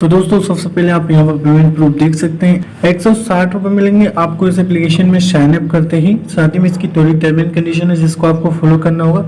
तो दोस्तों सबसे पहले आप यहाँ पर पेमेंट प्रूफ देख सकते हैं 160 रुपये मिलेंगे आपको इस एप्लीकेशन में साइन अप करते ही। साथ ही में इसकी थोड़ी टर्म एंड कंडीशन है जिसको आपको फॉलो करना होगा।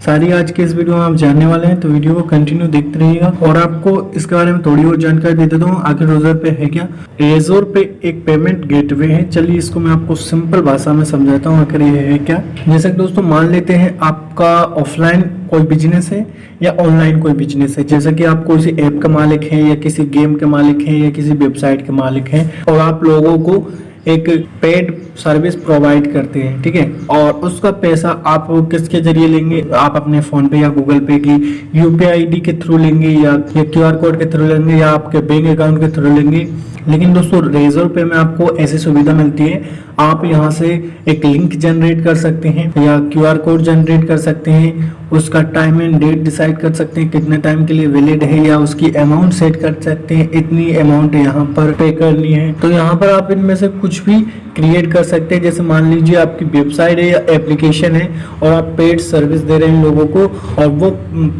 सारी आज के इस वीडियो में आप जानने वाले हैं, तो वीडियो को कंटिन्यू देखते रहिएगा। और आपको इसके बारे में थोड़ी और जानकारी दे देता हूँ। आखिर रेज़र पे है क्या? रेज़र पे एक पेमेंट गेटवे है। चलिए इसको मैं आपको सिंपल भाषा में समझाता हूँ आखिर ये है क्या। जैसे दोस्तों मान लेते हैं आपका ऑफलाइन कोई बिजनेस है या ऑनलाइन कोई बिजनेस है, जैसे कि आप कोई सी ऐप का मालिक हैं या किसी गेम के मालिक हैं या किसी वेबसाइट के मालिक हैं और आप लोगों को एक पेड सर्विस प्रोवाइड करते हैं, ठीक है। और उसका पैसा आप किसके जरिए लेंगे? आप अपने फोन पे या गूगल पे की यूपीआई आईडी के थ्रू लेंगे या क्यूआर कोड के थ्रू लेंगे या आपके बैंक अकाउंट के थ्रू लेंगे। लेकिन दोस्तों रेज़र पे में आपको ऐसी सुविधा मिलती है, आप यहाँ से एक लिंक जनरेट कर सकते हैं या क्यूआर कोड जनरेट कर सकते हैं, उसका टाइम एंड डेट डिसाइड कर सकते हैं कितने टाइम के लिए वैलिड है, या उसकी अमाउंट सेट कर सकते हैं इतनी अमाउंट यहाँ पर पे करनी है। तो यहाँ पर आप इनमें से कुछ भी क्रिएट कर सकते हैं। जैसे मान लीजिए आपकी वेबसाइट है या एप्लीकेशन है और आप पेड सर्विस दे रहे हैं लोगों को, और वो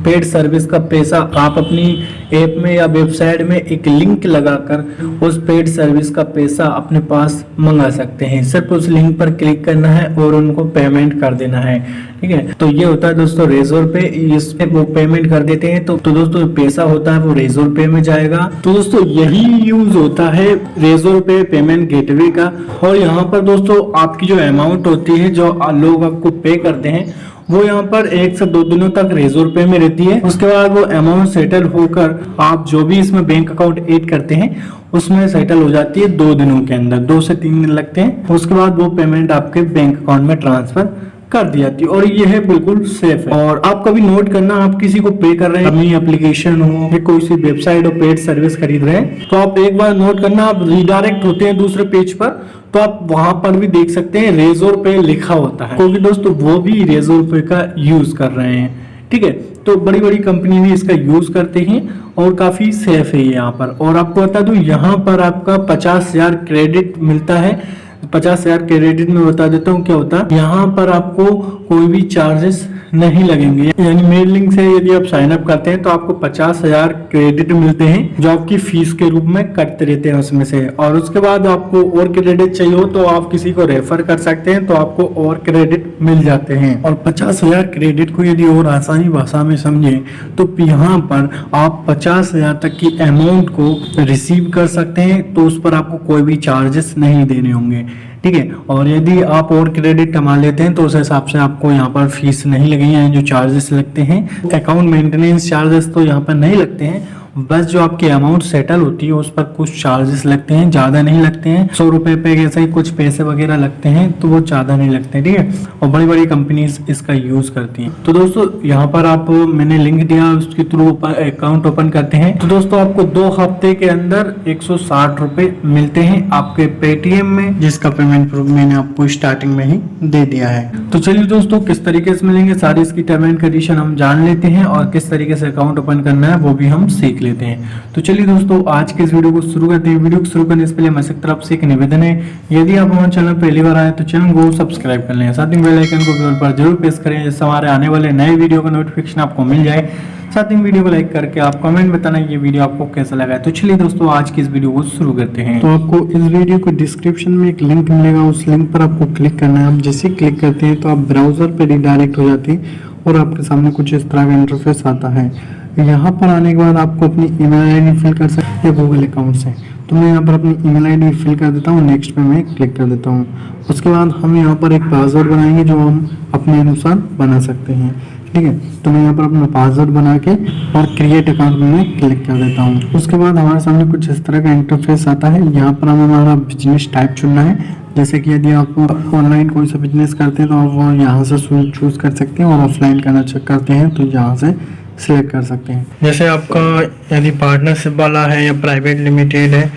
पेड सर्विस का पैसा आप अपनी ऐप में या वेबसाइट में एक लिंक लगाकर उस पेड सर्विस का पैसा अपने पास मंगा सकते हैं। सिर्फ उस लिंक पर क्लिक करना है और उनको पेमेंट कर देना है, ठीक है। तो ये होता है दोस्तों रेज़र पे, इस पे वो पेमेंट कर देते हैं तो दोस्तों पैसा होता है वो रेज़र पे में जाएगा। तो दोस्तों यही यूज होता है रेज़र पे पेमेंट गेटवे का। और यहाँ पर दोस्तों आपकी जो अमाउंट होती है जो लोग आपको पे करते हैं वो यहाँ पर 1 से 2 दिनों तक रेज़र पे में रहती है। उसके बाद वो अमाउंट सेटल होकर आप जो भी इसमें बैंक अकाउंट ऐड करते हैं उसमें सेटल हो जाती है 2 दिनों के अंदर, 2 से 3 दिन लगते हैं। उसके बाद वो पेमेंट आपके बैंक अकाउंट में ट्रांसफर कर दी जाती है और ये है बिल्कुल सेफ है। और आप कभी नोट करना, आप किसी को पे कर रहे हैं, अपनी एप्लीकेशन हो या कोई सी वेबसाइट हो पेड सर्विस खरीद रहे हैं, तो आप एक बार नोट करना, आप रिडायरेक्ट होते हैं दूसरे पेज पर तो आप वहां पर भी देख सकते हैं रेज़र पे लिखा होता है, क्योंकि दोस्तों वो भी रेज़र पे का यूज कर रहे हैं, ठीक है। तो बड़ी बड़ी कंपनी भी इसका यूज करते हैं और काफी सेफ है ये यहाँ पर। और आपको बता दूं यहाँ पर आपका 50,000 क्रेडिट मिलता है। 50,000 क्रेडिट में बता देता हूँ क्या होता है। यहाँ पर आपको कोई भी चार्जेस नहीं लगेंगे, यानी मेल लिंक से यदि आप साइन अप करते हैं तो आपको 50,000 क्रेडिट मिलते हैं जो आपकी फीस के रूप में कटते रहते हैं उसमें से। और उसके बाद आपको और क्रेडिट चाहिए हो तो आप किसी को रेफर कर सकते हैं तो आपको और क्रेडिट मिल जाते हैं। और 50,000 क्रेडिट को यदि और आसानी भाषा में समझे तो यहाँ पर आप 50,000 तक की अमाउंट को रिसीव कर सकते हैं, तो उस पर आपको कोई भी चार्जेस नहीं देने होंगे, ठीक है। और यदि आप और क्रेडिट कमा लेते हैं तो उस हिसाब से आपको यहाँ पर फीस नहीं लगेगी, यानी जो चार्जेस लगते हैं अकाउंट मेंटेनेंस चार्जेस तो यहाँ पर नहीं लगते हैं, बस जो आपकी अमाउंट सेटल होती है उस पर कुछ चार्जेस लगते हैं, ज्यादा नहीं लगते हैं। 100 रुपए पे ऐसे ही कुछ पैसे वगैरह लगते हैं तो वो ज्यादा नहीं लगते हैं, ठीक है। और बड़ी बड़ी कंपनीज इसका यूज करती हैं। तो दोस्तों यहाँ पर आप मैंने लिंक दिया, उसके थ्रू अकाउंट ओपन करते हैं तो दोस्तों आपको 2 हफ्ते के अंदर 160 रुपए मिलते हैं आपके पेटीएम में, जिसका पेमेंट प्रूफ मैंने आपको स्टार्टिंग में ही दे दिया है। तो चलिए दोस्तों किस तरीके से मिलेंगे सारी इसकी टर्म एंड कंडीशन हम जान लेते हैं और किस तरीके से अकाउंट ओपन करना है वो भी हम सीख लेते हैं। तो चलिए दोस्तों आज के इस वीडियो को शुरू करते हैं। वीडियो को शुरू करने से पहले हमारी तरफ से एक निवेदन है, यदि आप हमारे चैनल पहली बार आए तो चैनल को सब्सक्राइब कर लें, साथ ही बेल आइकन को बेल पर जरूर प्रेस करें जिससे हमारे आने वाले नए वीडियो का नोटिफिकेशन आपको मिल जाए। साथ ही वीडियो को लाइक करके आप कमेंट बताना ये वीडियो आपको कैसा लगा। तो चलिए दोस्तों आज की इस वीडियो को शुरू करते हैं। तो आपको इस वीडियो को डिस्क्रिप्शन में एक लिंक मिलेगा, उस लिंक पर आपको क्लिक करना है। आप जैसे क्लिक करते हैं तो आप ब्राउजर पर रिडायरेक्ट हो जाते हैं और आपके सामने कुछ इस तरह का इंटरफेस आता है। यहाँ पर आने के बाद आपको अपनी ईमेल आईडी फिल कर सकते हैं गूगल अकाउंट से। तो मैं यहाँ पर अपनी ईमेल आईडी फिल कर देता हूँ, नेक्स्ट पे मैं क्लिक कर देता हूँ। उसके बाद हम यहाँ पर एक पासवर्ड बनाएंगे जो हम अपने अनुसार बना सकते हैं, ठीक है। तो मैं यहाँ पर अपना पासवर्ड बना के और क्रिएट अकाउंट में मैं क्लिक कर देता हूँ। उसके बाद हमारे सामने कुछ इस तरह का इंटरफेस आता है। यहाँ पर हमें हमारा बिजनेस टाइप चुनना है, जैसे कि यदि आप ऑनलाइन कोई सा बिजनेस करते हैं तो आप वो यहाँ से चूज कर सकते हैं, और ऑफलाइन करना चेक करते हैं तो यहाँ से सिलेक्ट कर सकते हैं। जैसे आपका यदि पार्टनरशिप वाला है या प्राइवेट लिमिटेड है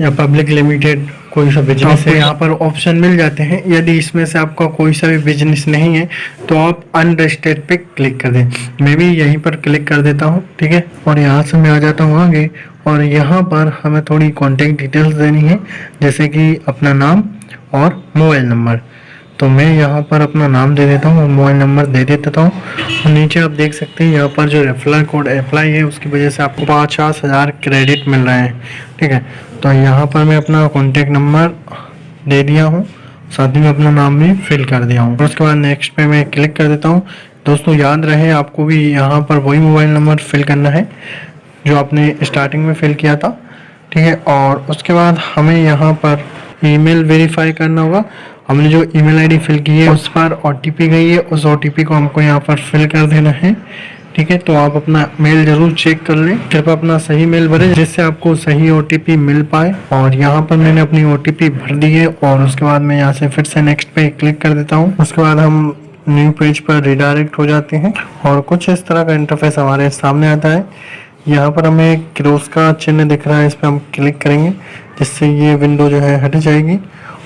या पब्लिक लिमिटेड कोई सा बिजनेस है, यहाँ पर ऑप्शन मिल जाते हैं। यदि इसमें से आपका कोई सा भी बिजनेस नहीं है तो आप अनरजिस्टर्ड पे क्लिक कर दें। मैं भी यहीं पर क्लिक कर देता हूँ, ठीक है। और यहाँ से मैं आ जाता हूँ आगे, और यहाँ पर हमें थोड़ी कॉन्टेक्ट डिटेल्स देनी है, जैसे कि अपना नाम और मोबाइल नंबर। तो मैं यहाँ पर अपना नाम दे देता हूँ और मोबाइल नंबर दे देता हूँ। और नीचे आप देख सकते हैं यहाँ पर जो रेफरल कोड अप्लाई है उसकी वजह से आपको 50,000 क्रेडिट मिल रहे हैं। ठीक है, तो यहाँ पर मैं अपना कॉन्टैक्ट नंबर दे दिया हूँ, साथ ही में अपना नाम भी फिल कर दिया हूँ। उसके बाद नेक्स्ट पे मैं क्लिक कर देता हूँ। दोस्तों याद रहे आपको भी यहाँ पर वही मोबाइल नंबर फिल करना है जो आपने स्टार्टिंग में फिल किया था। ठीक है, और उसके बाद हमें यहाँ पर ईमेल वेरीफाई करना होगा। हमने जो ईमेल आईडी फिल की है उस पर ओटीपी गई है, उस ओटीपी को हमको यहाँ पर फिल कर देना है। ठीक है, तो आप अपना मेल जरूर चेक कर लें, कृपया अपना सही मेल भरें जिससे आपको सही ओटीपी मिल पाए। और यहाँ पर मैंने अपनी ओटीपी भर दी है और उसके बाद मैं यहाँ से फिर से नेक्स्ट पे क्लिक कर देता हूँ। उसके बाद हम न्यू पेज पर रिडायरेक्ट हो जाते हैं और कुछ इस तरह का इंटरफेस हमारे सामने आता है। यहाँ पर हमें क्रॉस का चिन्ह दिख रहा है, इस पर हम क्लिक करेंगे जिससे ये विंडो जो है हट जाएगी।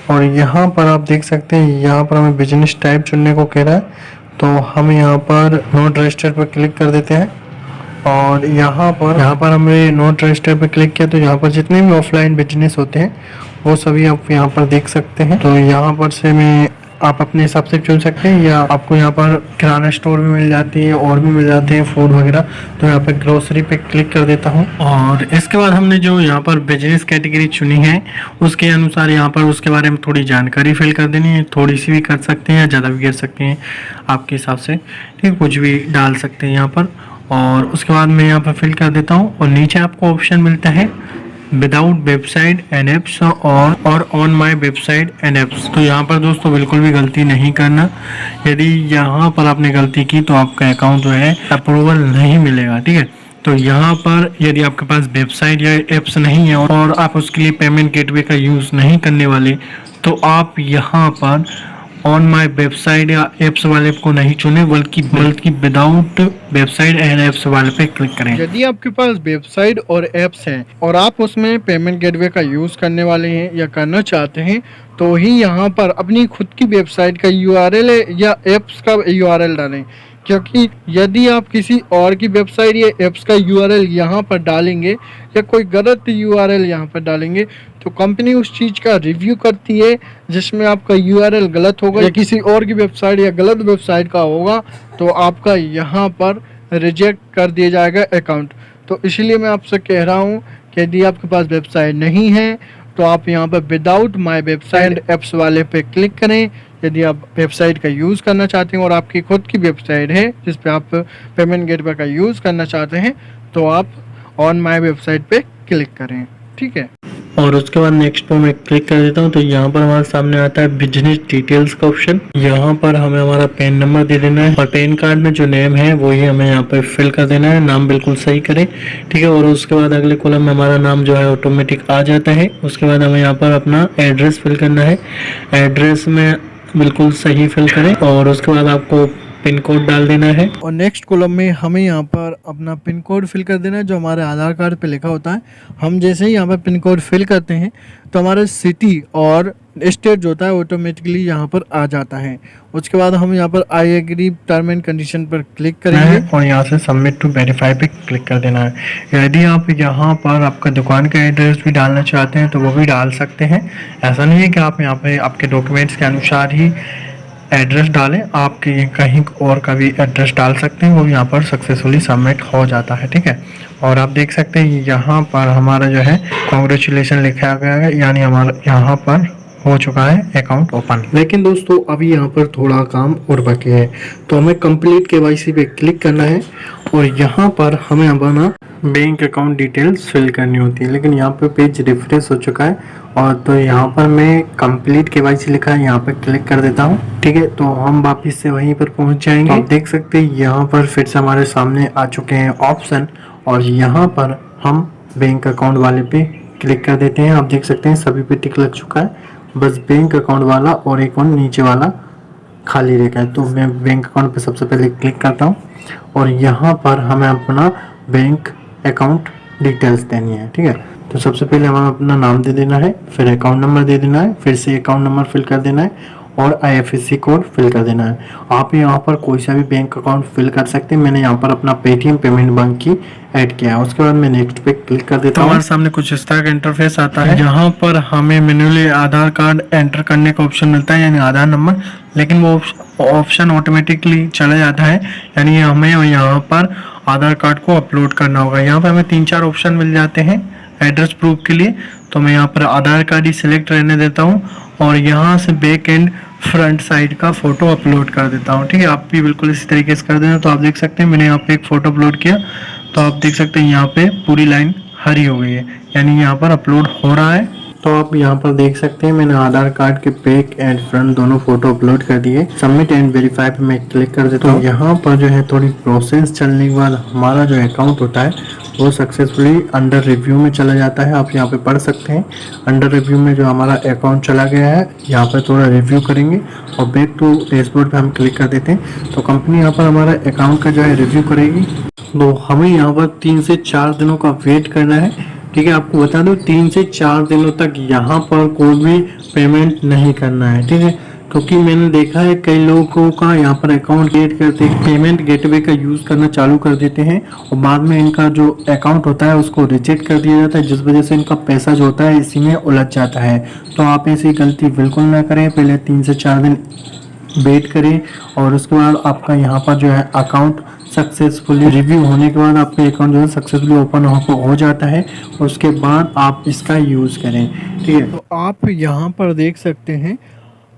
और यहाँ पर आप देख सकते हैं यहाँ पर हमें बिजनेस टाइप चुनने को कह रहा है, तो हम यहाँ पर नोट रजिस्टर पर क्लिक कर देते हैं। और यहाँ पर हमने नोट रजिस्टर पर क्लिक किया तो यहाँ पर जितने भी ऑफलाइन बिजनेस होते हैं वो सभी आप यहाँ पर देख सकते हैं। तो यहाँ पर से मैं आप अपने हिसाब से चुन सकते हैं, या आपको यहाँ पर किराना स्टोर भी मिल जाती है और भी मिल जाते हैं फूड वगैरह। तो यहाँ पर ग्रोसरी पे क्लिक कर देता हूँ और इसके बाद हमने जो यहाँ पर बिजनेस कैटेगरी चुनी है उसके अनुसार यहाँ पर उसके बारे में थोड़ी जानकारी फिल कर देनी है। थोड़ी सी भी कर सकते हैं या ज़्यादा भी कर सकते हैं आपके हिसाब से। ठीक, कुछ भी डाल सकते हैं यहाँ पर। और उसके बाद मैं यहाँ पर फिल कर देता हूँ और नीचे आपको ऑप्शन मिलता है विदाउट वेबसाइट एंड एप्स और on my website and apps. तो यहाँ पर दोस्तों बिल्कुल भी गलती नहीं करना। यदि यहाँ पर आपने गलती की तो आपका अकाउंट जो है अप्रूवल नहीं मिलेगा। ठीक है, तो यहाँ पर यदि आपके पास वेबसाइट या एप्स नहीं है और आप उसके लिए पेमेंट गेटवे का यूज़ नहीं करने वाले, तो आप यहाँ पर ऑन माई वेबसाइट या एप्स वाले को नहीं चुने बल्कि विदाउट वेबसाइट एंड एप्स वाले पे क्लिक करें। यदि आपके पास वेबसाइट और एप्स हैं और आप उसमें पेमेंट गेटवे का यूज़ करने वाले हैं या करना चाहते हैं, तो ही यहाँ पर अपनी खुद की वेबसाइट का यूआरएल या एप्स का यूआरएल डालें। क्योंकि यदि आप किसी और की वेबसाइट या एप्स का यूआरएल यहाँ पर डालेंगे या कोई गलत यूआरएल यहाँ पर डालेंगे तो कंपनी उस चीज़ का रिव्यू करती है जिसमें आपका यूआरएल गलत होगा या किसी और की वेबसाइट या गलत वेबसाइट का होगा, तो आपका यहाँ पर रिजेक्ट कर दिया जाएगा अकाउंट। तो इसलिए मैं आपसे कह रहा हूँ कि यदि आपके पास वेबसाइट नहीं है तो आप यहाँ पर विदाउट माई वेबसाइट एप्स वाले पे क्लिक करें। यदि आप वेबसाइट का यूज़ करना चाहते हैं और आपकी खुद की वेबसाइट है जिस पे आप पेमेंट गेटवे का यूज़ करना चाहते हैं तो आप ऑन माई वेबसाइट पे क्लिक करें। ठीक है, और उसके बाद नेक्स्ट पर मैं क्लिक कर देता हूँ तो यहाँ पर हमारे सामने आता है बिजनेस डिटेल्स का ऑप्शन। यहाँ पर हमें हमारा पैन नंबर दे देना है और पैन कार्ड में जो नेम है वही हमें यहाँ पर फिल कर देना है। नाम बिल्कुल सही करें। ठीक है, और उसके बाद अगले कॉलम में हमारा नाम जो है ऑटोमेटिक आ जाता है। उसके बाद हमें यहाँ पर अपना एड्रेस फिल करना है। एड्रेस में बिल्कुल सही फिल करें और उसके बाद आपको पिन कोड डाल देना है और नेक्स्ट कॉलम में हमें यहाँ पर अपना पिन कोड फिल कर देना है जो हमारे आधार कार्ड पे लिखा होता है। हम जैसे ही यहाँ पर पिन कोड फिल करते हैं तो हमारे सिटी और स्टेट जो होता है ऑटोमेटिकली यहाँ पर आ जाता है। उसके बाद हम यहाँ पर I agree term and condition पर क्लिक करेंगे और यहाँ से सबमिट टू वेरीफाई पे क्लिक कर देना है। यदि आप यहाँ पर आपका दुकान का एड्रेस भी डालना चाहते हैं तो वो भी डाल सकते हैं। ऐसा नहीं है कि आप यहाँ पे आपके डॉक्यूमेंट्स के अनुसार ही एड्रेस डालें, आपके कहीं और का भी एड्रेस डाल सकते हैं, वो यहाँ पर सक्सेसफुली सबमिट हो जाता है। ठीक है, और आप देख सकते हैं यहाँ पर हमारा जो है कॉन्ग्रेचुलेशन लिखा गया है, यानी हमारा यहाँ पर हो चुका है अकाउंट ओपन। लेकिन दोस्तों अभी यहाँ पर थोड़ा काम और बाकी है, तो हमें कंप्लीट केवाईसी पे क्लिक करना है और यहाँ पर हमें अपना बैंक अकाउंट डिटेल्स फिल करनी होती है। लेकिन यहाँ पे पेज रिफ्रेश हो चुका है और तो यहाँ पर मैं कंप्लीट केवाईसी लिखा है, यहाँ पर क्लिक कर देता हूँ। ठीक है, तो हम वापिस से वहीं पर पहुँच जाएंगे। आप देख सकते हैं यहाँ पर फिर से हमारे सामने आ चुके हैं ऑप्शन और यहाँ पर हम बैंक अकाउंट वाले पे क्लिक कर देते हैं। आप देख सकते हैं सभी पे टिक लग चुका है, बस बैंक अकाउंट वाला और एक और नीचे वाला खाली रखा है। तो मैं बैंक अकाउंट पे सबसे पहले क्लिक करता हूँ और यहाँ पर हमें अपना बैंक अकाउंट डिटेल्स देनी है। ठीक है, तो सबसे पहले हमें अपना नाम दे देना है, फिर अकाउंट नंबर दे देना है, फिर से अकाउंट नंबर फिल कर देना है और IFSC कोड फिल कर देना है। आप यहाँ पर कोई सा भी बैंक अकाउंट फिल कर सकते हैं। मैंने यहाँ पर अपना पेटीएम पेमेंट बैंक की ऐड किया है। उसके बाद मैं नेक्स्ट पे क्लिक कर देता हूँ। हमारे सामने कुछ इस तरह का इंटरफेस आता है। यहाँ पर हमें मैन्युअली आधार कार्ड एंटर करने का ऑप्शन मिलता है, यानी आधार नंबर, लेकिन वो ऑप्शन ऑटोमेटिकली चला जाता है, यानी हमें यहाँ पर आधार कार्ड को अपलोड करना होगा। यहाँ पर हमें 3-4 ऑप्शन मिल जाते हैं एड्रेस प्रूफ के लिए, तो मैं यहाँ पर आधार कार्ड ही सिलेक्ट रहने देता हूँ और यहाँ से बैक एंड फ्रंट साइड का फोटो अपलोड कर देता हूँ। ठीक है, आप भी बिल्कुल इसी तरीके से कर देना। तो आप देख सकते हैं मैंने यहाँ पे एक फ़ोटो अपलोड किया, तो आप देख सकते हैं यहाँ पे पूरी लाइन हरी हो गई है, यानी यहाँ पर अपलोड हो रहा है। तो आप यहाँ पर देख सकते हैं मैंने आधार कार्ड के बैक एंड फ्रंट दोनों फोटो अपलोड कर दिए। सबमिट एंड वेरीफाई पे मैं क्लिक कर देता हूँ। यहाँ पर जो है थोड़ी प्रोसेस चलने के बाद हमारा जो अकाउंट होता है वो सक्सेसफुली अंडर रिव्यू में चला जाता है। आप यहाँ पे पढ़ सकते हैं अंडर रिव्यू में जो हमारा अकाउंट चला गया है। यहाँ पर थोड़ा रिव्यू करेंगे और बैक टू डैशबोर्ड पे हम क्लिक कर देते हैं, तो कंपनी यहाँ पर हमारा अकाउंट का जो है रिव्यू करेगी। तो हमें यहाँ पर 3 से 4 दिनों का वेट करना है। ठीक है, आपको बता दूं 3 से 4 दिनों तक यहाँ पर कोई भी पेमेंट नहीं करना है। ठीक है, क्योंकि मैंने देखा है कई लोगों का यहाँ पर अकाउंट क्रिएट करते पेमेंट गेटवे का यूज़ करना चालू कर देते हैं और बाद में इनका जो अकाउंट होता है उसको रिजेक्ट कर दिया जाता है, जिस वजह से इनका पैसा जो होता है इसी में उलझ जाता है। तो आप ऐसी गलती बिल्कुल ना करें, पहले 3 से 4 दिन वेट करें और उसके बाद आपका यहाँ पर जो है अकाउंट सक्सेसफुली रिव्यू होने के बाद आपका अकाउंट जो है सक्सेसफुली ओपन हो जाता है। उसके बाद आप इसका यूज़ करें। ठीक है, तो आप यहाँ पर देख सकते हैं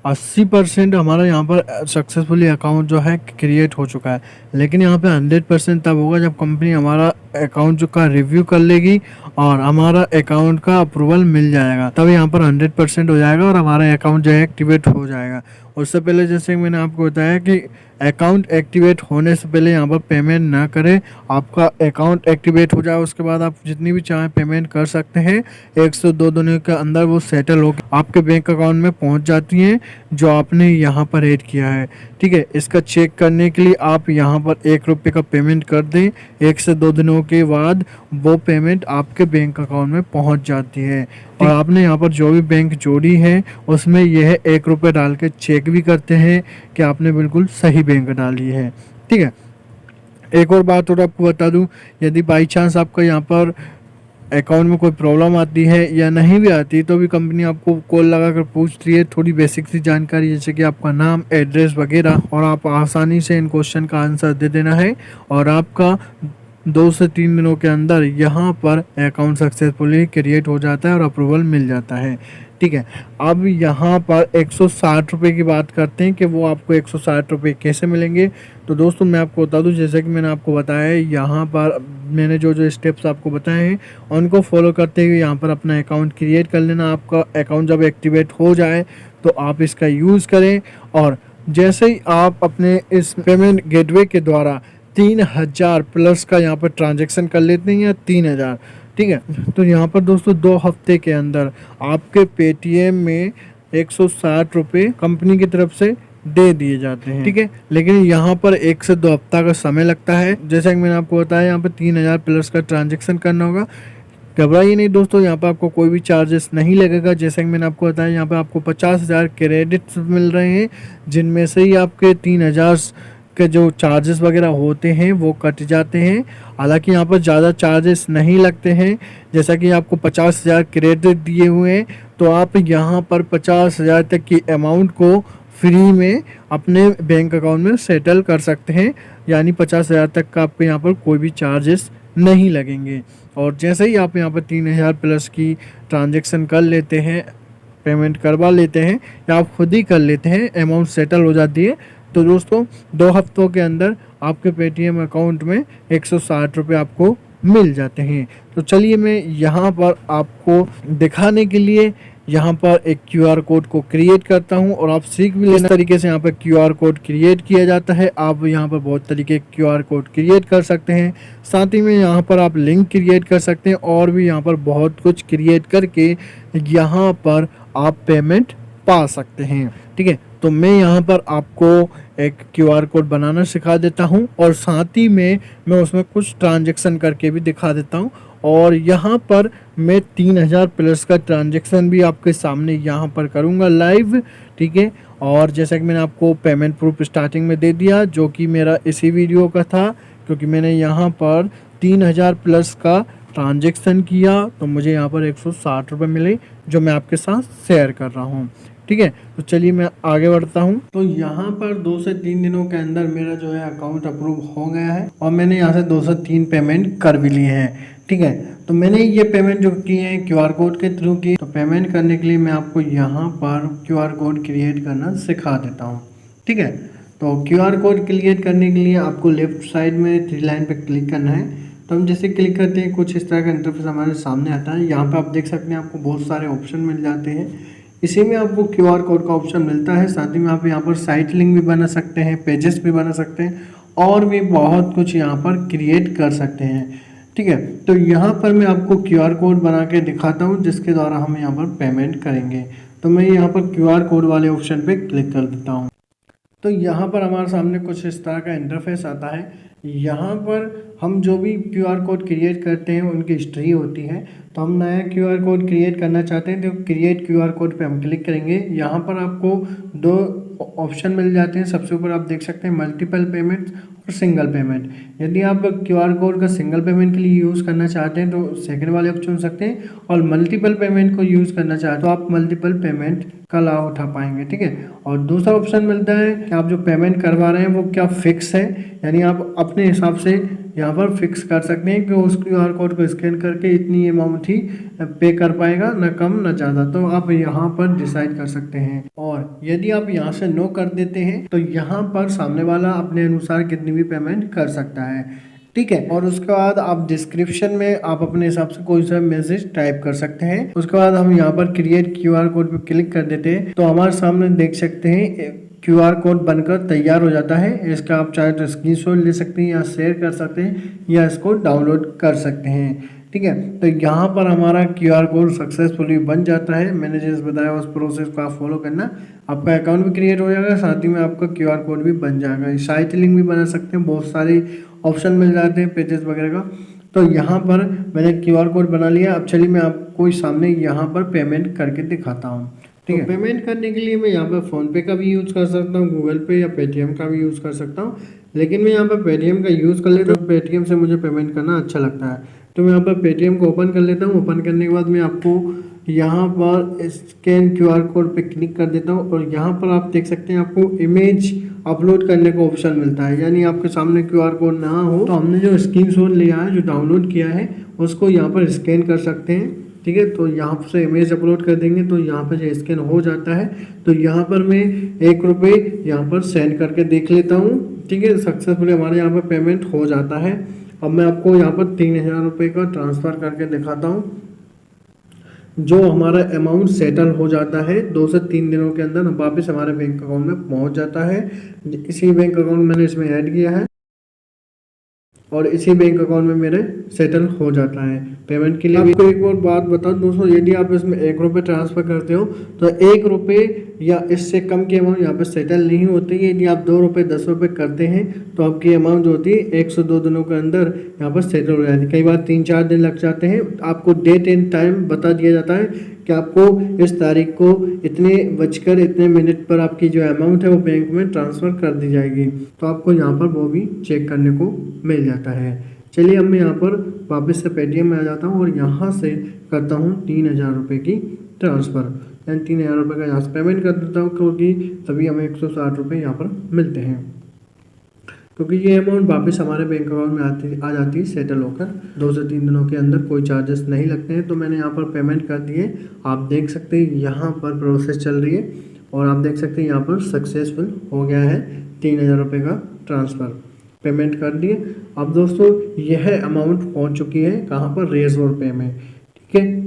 80% हमारा यहाँ पर सक्सेसफुली अकाउंट जो है क्रिएट हो चुका है, लेकिन यहाँ पे 100% तब होगा जब कंपनी हमारा अकाउंट जो का रिव्यू कर लेगी और हमारा अकाउंट का अप्रूवल मिल जाएगा, तब यहाँ पर 100% हो जाएगा और हमारा अकाउंट जो है एक्टिवेट हो जाएगा। उससे पहले जैसे मैंने आपको बताया कि अकाउंट एक्टिवेट होने से पहले यहाँ पर पेमेंट ना करें। आपका अकाउंट एक्टिवेट हो जाए उसके बाद आप जितनी भी चाहें पेमेंट कर सकते हैं। 1 से 2 दिनों के अंदर वो सेटल होकर आपके बैंक अकाउंट में पहुंच जाती हैं जो आपने यहाँ पर ऐड किया है। ठीक है, इसका चेक करने के लिए आप यहाँ पर 1 रुपये का पेमेंट कर दें। 1 से 2 दिनों के बाद वो पेमेंट आपके बैंक अकाउंट में पहुँच जाती है और आपने यहाँ पर जो भी बैंक जोड़ी है उसमें यह 1 रुपये डाल के चेक भी करते हैं कि आपने बिल्कुल सही बैंक डाली है। ठीक है, एक और बात और आपको बता दूं, यदि बाई चांस आपका यहाँ पर अकाउंट में कोई प्रॉब्लम आती है या नहीं भी आती तो भी कंपनी आपको कॉल लगाकर पूछती है थोड़ी बेसिक सी जानकारी, जैसे कि आपका नाम, एड्रेस वगैरह, और आप आसानी से इन क्वेश्चन का आंसर दे देना है और आपका 2 से 3 दिनों के अंदर यहाँ पर अकाउंट सक्सेसफुली क्रिएट हो जाता है और अप्रूवल मिल जाता है। ठीक है, अब यहाँ पर 160 रुपये की बात करते हैं कि वो आपको 160 रुपये कैसे मिलेंगे। तो दोस्तों मैं आपको बता दूं, जैसे कि मैंने आपको बताया है, यहाँ पर मैंने जो स्टेप्स आपको बताए हैं उनको फॉलो करते हुए यहाँ पर अपना अकाउंट क्रिएट कर लेना। आपका अकाउंट जब एक्टिवेट हो जाए तो आप इसका यूज़ करें और जैसे ही आप अपने इस पेमेंट गेटवे के द्वारा 3000 प्लस का यहाँ पर ट्रांजेक्शन कर लेते हैं या 3000, ठीक है, तो यहाँ पर दोस्तों 2 हफ्ते के अंदर आपके पेटीएम में 160 रुपये कंपनी की तरफ से दे दिए जाते हैं। ठीक है, लेकिन यहाँ पर 1 से 2 हफ्ता का समय लगता है। जैसा कि मैंने आपको बताया यहाँ पर 3000 प्लस का ट्रांजेक्शन करना होगा। घबराइए नहीं दोस्तों, यहाँ पर आपको कोई भी चार्जेस नहीं लगेगा। जैसा कि मैंने आपको बताया यहाँ पर आपको 50,000 क्रेडिट्स मिल रहे हैं, जिनमें से ही आपके 3000 के जो चार्जेस वगैरह होते हैं वो कट जाते हैं। हालांकि यहाँ पर ज़्यादा चार्जेस नहीं लगते हैं। जैसा कि आपको 50,000 क्रेडिट दिए हुए हैं तो आप यहाँ पर 50,000 तक की अमाउंट को फ्री में अपने बैंक अकाउंट में सेटल कर सकते हैं, यानी 50,000 तक का आपको यहाँ पर कोई भी चार्जेस नहीं लगेंगे। और जैसे ही आप यहाँ पर 3000 प्लस की ट्रांजेक्शन कर लेते हैं, पेमेंट करवा लेते हैं या आप खुद ही कर लेते हैं, अमाउंट सेटल हो जाती है, तो दोस्तों 2 हफ्तों के अंदर आपके पेटीएम अकाउंट में 160 रुपये आपको मिल जाते हैं। तो चलिए मैं यहाँ पर आपको दिखाने के लिए यहाँ पर एक QR कोड को क्रिएट करता हूँ और आप सीख भी लेना तरीके से यहाँ पर QR कोड क्रिएट किया जाता है। आप यहाँ पर बहुत तरीके QR कोड क्रिएट कर सकते हैं, साथ ही में यहाँ पर आप लिंक क्रिएट कर सकते हैं और भी यहाँ पर बहुत कुछ क्रिएट करके यहाँ पर आप पेमेंट पा सकते हैं। ठीक है, तो मैं यहाँ पर आपको एक QR कोड बनाना सिखा देता हूँ और साथ ही में मैं उसमें कुछ ट्रांजैक्शन करके भी दिखा देता हूँ और यहाँ पर मैं 3000 प्लस का ट्रांजैक्शन भी आपके सामने यहाँ पर करूँगा लाइव। ठीक है, और जैसा कि मैंने आपको पेमेंट प्रूफ स्टार्टिंग में दे दिया, जो कि मेरा इसी वीडियो का था, क्योंकि मैंने यहाँ पर 3000 प्लस का ट्रांजैक्शन किया तो मुझे यहाँ पर 160 रुपये मिले, जो मैं आपके साथ शेयर कर रहा हूँ। ठीक है, तो चलिए मैं आगे बढ़ता हूँ। तो यहाँ पर 2 से 3 दिनों के अंदर मेरा जो है अकाउंट अप्रूव हो गया है और मैंने यहाँ से 2 से 3 पेमेंट कर भी लिए हैं। ठीक है, तो मैंने ये पेमेंट जो की है QR कोड के थ्रू की। तो पेमेंट करने के लिए मैं आपको यहाँ पर QR कोड क्रिएट करना सिखा देता हूँ। ठीक है, तो QR कोड क्रिएट करने के लिए आपको लेफ्ट साइड में 3 लाइन पे क्लिक करना है। तो हम जैसे क्लिक करते हैं कुछ इस तरह का इंटरफेस हमारे सामने आता है। यहाँ पे आप देख सकते हैं आपको बहुत सारे ऑप्शन मिल जाते हैं। इसी में आपको QR कोड का ऑप्शन मिलता है, साथ ही में आप यहाँ पर साइट लिंक भी बना सकते हैं, पेजेस भी बना सकते हैं और भी बहुत कुछ यहाँ पर क्रिएट कर सकते हैं। ठीक है, तो यहाँ पर मैं आपको QR कोड बना के दिखाता हूँ जिसके द्वारा हम यहाँ पर पेमेंट करेंगे। तो मैं यहाँ पर QR कोड वाले ऑप्शन पे क्लिक कर देता हूँ। तो यहाँ पर हमारे सामने कुछ इस तरह का इंटरफेस आता है। यहाँ पर हम जो भी QR कोड क्रिएट करते हैं उनकी हिस्ट्री होती है। तो हम नया QR कोड क्रिएट करना चाहते हैं तो क्रिएट QR कोड पे हम क्लिक करेंगे। यहाँ पर आपको 2 ऑप्शन मिल जाते हैं। सबसे ऊपर आप देख सकते हैं मल्टीपल पेमेंट और सिंगल पेमेंट। यदि आप QR कोड का सिंगल पेमेंट के लिए यूज़ करना चाहते हैं तो सेकंड वाले ऑप्शन चुन सकते हैं, और मल्टीपल पेमेंट को यूज़ करना चाहते हैं तो आप मल्टीपल पेमेंट का लाभ उठा पाएंगे। ठीक है, और दूसरा ऑप्शन मिलता है कि आप जो पेमेंट करवा रहे हैं वो क्या फिक्स है, यानी आप अपने हिसाब से यहाँ पर फिक्स कर सकते हैं कि उस QR कोड को स्कैन करके इतनी अमाउंट ही पे कर पाएगा, ना कम ना ज़्यादा। तो आप यहाँ पर डिसाइड कर सकते हैं। और यदि आप यहाँ से नो कर देते हैं तो यहाँ पर सामने वाला अपने अनुसार कितनी भी पेमेंट कर सकता है। ठीक है, और उसके बाद आप डिस्क्रिप्शन में आप अपने हिसाब से कोई सा मैसेज टाइप कर सकते हैं। उसके बाद हम यहाँ पर क्रिएट QR कोड पे क्लिक कर देते हैं तो हमारे सामने देख सकते हैं QR कोड बनकर तैयार हो जाता है। इसका आप चाहे तो स्क्रीनशॉट ले सकते हैं या शेयर कर सकते हैं या इसको डाउनलोड कर सकते हैं। ठीक है, तो यहाँ पर हमारा QR कोड सक्सेसफुली बन जाता है। मैंने जैसे बताया उस प्रोसेस को आप फॉलो करना, आपका अकाउंट भी क्रिएट हो जाएगा, साथ ही में आपका QR कोड भी बन जाएगा। साइट लिंक भी बना सकते हैं, बहुत सारे ऑप्शन मिल जाते हैं पेजेस वगैरह का। तो यहाँ पर मैंने QR कोड बना लिया। अब चलिए मैं आपको सामने यहाँ पर पेमेंट करके दिखाता हूँ। ठीक है, पेमेंट करने के लिए मैं यहाँ पर फ़ोनपे का भी यूज़ कर सकता हूँ, गूगल पे या पेटीएम का भी यूज़ कर सकता हूँ, लेकिन मैं यहाँ पर पेटीएम का यूज़ कर लेता हूँ। पेटीएम से मुझे पेमेंट करना अच्छा लगता है, तो मैं यहाँ पर पेटीएम को ओपन कर लेता हूँ। ओपन करने के बाद मैं आपको यहाँ पर स्कैन QR कोड पे क्लिक कर देता हूँ और यहाँ पर आप देख सकते हैं आपको इमेज अपलोड करने का ऑप्शन मिलता है। यानी आपके सामने QR कोड ना हो तो हमने जो स्क्रीनशॉट लिया है, जो डाउनलोड किया है, उसको यहाँ पर स्कैन कर सकते हैं। ठीक है, तो यहाँ से इमेज अपलोड कर देंगे तो यहाँ पर जो स्कैन हो जाता है। तो यहाँ पर मैं 1 रुपये यहाँ पर सेंड करके देख लेता हूँ। ठीक है, सक्सेसफुली हमारे यहाँ पर पेमेंट हो जाता है। अब मैं आपको यहाँ पर 3000 रुपये का ट्रांसफ़र करके दिखाता हूँ, जो हमारा अमाउंट सेटल हो जाता है 2 से 3 दिनों के अंदर वापस हमारे बैंक अकाउंट में पहुँच जाता है। इसी बैंक अकाउंट मैंने इसमें ऐड किया है और इसी बैंक अकाउंट में मेरे सेटल हो जाता है। पेमेंट के लिए आपको एक और बात बताऊं दोस्तों, यदि आप इसमें 1 रुपये ट्रांसफ़र करते हो तो 1 रुपये या इससे कम की अमाउंट यहाँ पे सेटल नहीं होती है। यदि आप 2 रुपये 10 रुपये करते हैं तो आपकी अमाउंट जो होती है 102 दिनों के अंदर यहाँ पर सेटल हो जाती है। कई बार 3-4 दिन लग जाते हैं। आपको डेट एंड टाइम बता दिया जाता है कि आपको इस तारीख को इतने बजकर इतने मिनट पर आपकी जो अमाउंट है वो बैंक में ट्रांसफ़र कर दी जाएगी। तो आपको यहाँ पर वो भी चेक करने को मिल जाता है। चलिए अब मैं यहाँ पर वापस से पेटीएम में आ जाता हूँ और यहाँ से करता हूँ 3000 रुपये की ट्रांसफ़र, यानी 3000 रुपये का यहाँ से पेमेंट कर देता हूँ, क्योंकि तभी हमें 160 रुपये यहाँ पर मिलते हैं, क्योंकि ये अमाउंट वापस हमारे बैंक अकाउंट में आ जाती है सेटल होकर। 2 से 3 दिनों के अंदर कोई चार्जेस नहीं लगते हैं। तो मैंने यहाँ पर पेमेंट कर दिए। आप देख सकते हैं यहाँ पर प्रोसेस चल रही है और आप देख सकते हैं यहाँ पर सक्सेसफुल हो गया है 3000 रुपये का ट्रांसफ़र। पेमेंट कर दिए। अब दोस्तों यह अमाउंट पहुँच चुकी है कहाँ पर, रेज़ोर पे में। ठीक है,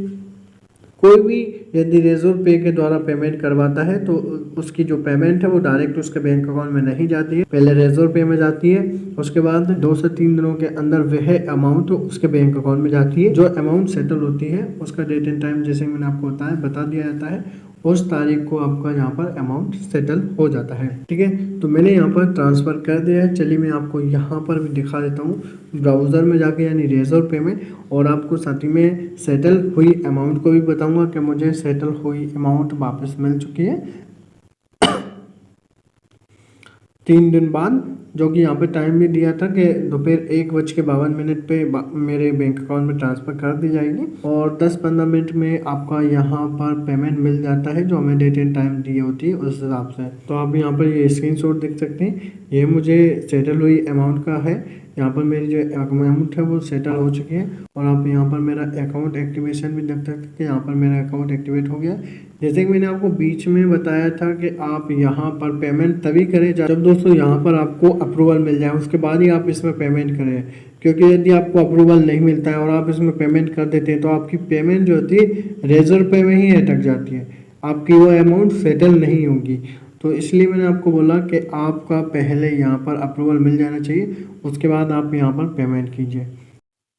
कोई भी यदि रेज़ोर पे के द्वारा पेमेंट करवाता है तो उसकी जो पेमेंट है वो डायरेक्ट उसके बैंक अकाउंट में नहीं जाती है, पहले रेज़ोर पे में जाती है। उसके बाद 2 से 3 दिनों के अंदर वह अमाउंट उसके बैंक अकाउंट में जाती है। जो अमाउंट सेटल होती है उसका डेट एंड टाइम जैसे मैंने आपको बता दिया जाता है, उस तारीख को आपका यहाँ पर अमाउंट सेटल हो जाता है। ठीक है, तो मैंने यहाँ पर ट्रांसफ़र कर दिया है। चलिए मैं आपको यहाँ पर भी दिखा देता हूँ ब्राउज़र में जाके, यानी रेज़ोर पे में, और आपको साथ ही में सेटल हुई अमाउंट को भी बताऊँगा कि मुझे सेटल हुई अमाउंट वापस मिल चुकी है। 3 दिन बाद, जो कि यहाँ पे टाइम भी दिया था कि दोपहर 1:52 पे मेरे बैंक अकाउंट में ट्रांसफ़र कर दी जाएगी और 10-15 मिनट में आपका यहाँ पर पेमेंट मिल जाता है, जो हमें डेट एंड टाइम दी होती है उस हिसाब से। तो आप यहाँ पर ये स्क्रीनशॉट देख सकते हैं, ये मुझे सेटल हुई अमाउंट का है। यहाँ पर मेरी जो अमाउंट है वो सेटल हो चुकी है और आप यहाँ पर मेरा अकाउंट एक्टिवेशन भी देख सकते हैं कि यहाँ पर मेरा अकाउंट एक्टिवेट हो गया। जैसे कि मैंने आपको बीच में बताया था कि आप यहाँ पर पेमेंट तभी करें जब दोस्तों यहाँ पर आपको अप्रूवल मिल जाए, उसके बाद ही आप इसमें पेमेंट करें। क्योंकि यदि आपको अप्रूवल नहीं मिलता है और आप इसमें पेमेंट कर देते हैं तो आपकी पेमेंट जो होती है रिजर्व पे में ही अटक जाती है, आपकी वो अमाउंट सेटल नहीं होगी। तो इसलिए मैंने आपको बोला कि आपका पहले यहाँ पर अप्रूवल मिल जाना चाहिए, उसके बाद आप यहाँ पर पेमेंट कीजिए।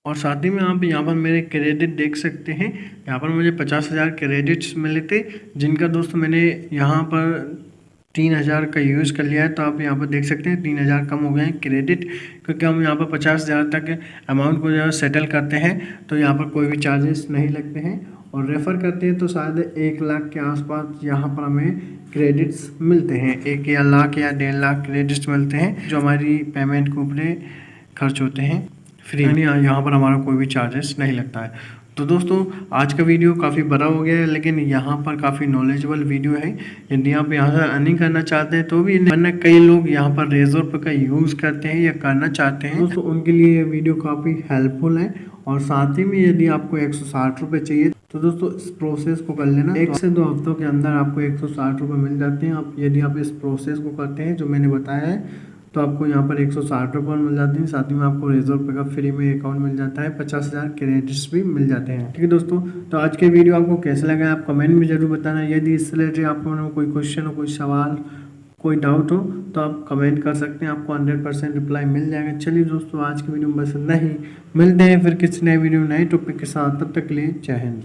और साथ ही में आप यहाँ पर मेरे क्रेडिट देख सकते हैं, यहाँ पर मुझे 50,000 क्रेडिट्स मिले थे, जिनका दोस्तों मैंने यहाँ पर 3,000 का यूज़ कर लिया है। तो आप यहाँ पर देख सकते हैं 3,000 कम हो गए हैं क्रेडिट, क्योंकि हम यहाँ पर 50,000 तक अमाउंट को जो सेटल करते हैं तो यहाँ पर कोई भी चार्जेस नहीं लगते हैं, और रेफ़र करते हैं तो शायद 1 लाख के आसपास यहाँ पर हमें क्रेडिट्स मिलते हैं। 1 या लाख या 1.5 लाख क्रेडिट्स मिलते हैं, जो हमारी पेमेंट के ऊपर खर्च होते हैं फ्री, यानी यहाँ पर हमारा कोई भी चार्जेस नहीं लगता है। तो दोस्तों आज का वीडियो काफ़ी बड़ा हो गया है, लेकिन यहाँ पर काफ़ी नॉलेजेबल वीडियो है। यदि आप यहाँ से अर्निंग करना चाहते हैं तो भी, वरना कई लोग यहाँ पर रेजर पे का यूज़ करते हैं या करना चाहते हैं दोस्तों, उनके लिए ये वीडियो काफ़ी हेल्पफुल है। और साथ ही में यदि आपको 160 रुपये चाहिए तो दोस्तों इस प्रोसेस को कर लेना, 1 से 2 हफ्तों के अंदर आपको 160 रुपये मिल जाते हैं। आप यदि आप इस प्रोसेस को करते हैं जो मैंने बताया है तो आपको यहाँ पर 160 रुपये मिल जाते हैं। साथ ही में आपको रिजर्व पे का फ्री में अकाउंट मिल जाता है, 50,000 क्रेडिट्स भी मिल जाते हैं। ठीक है दोस्तों, तो आज के वीडियो आपको कैसा लगा आप कमेंट में ज़रूर बताना। यदि इससे रिलेटेड आपको कोई क्वेश्चन हो, कोई सवाल, कोई डाउट हो तो आप कमेंट कर सकते हैं, आपको 100% रिप्लाई मिल जाएगा। चलिए दोस्तों आज की वीडियो में बस नहीं, मिलते हैं फिर किसी नए वीडियो नए टॉपिक के साथ, तब तक के लिए जय हिंद।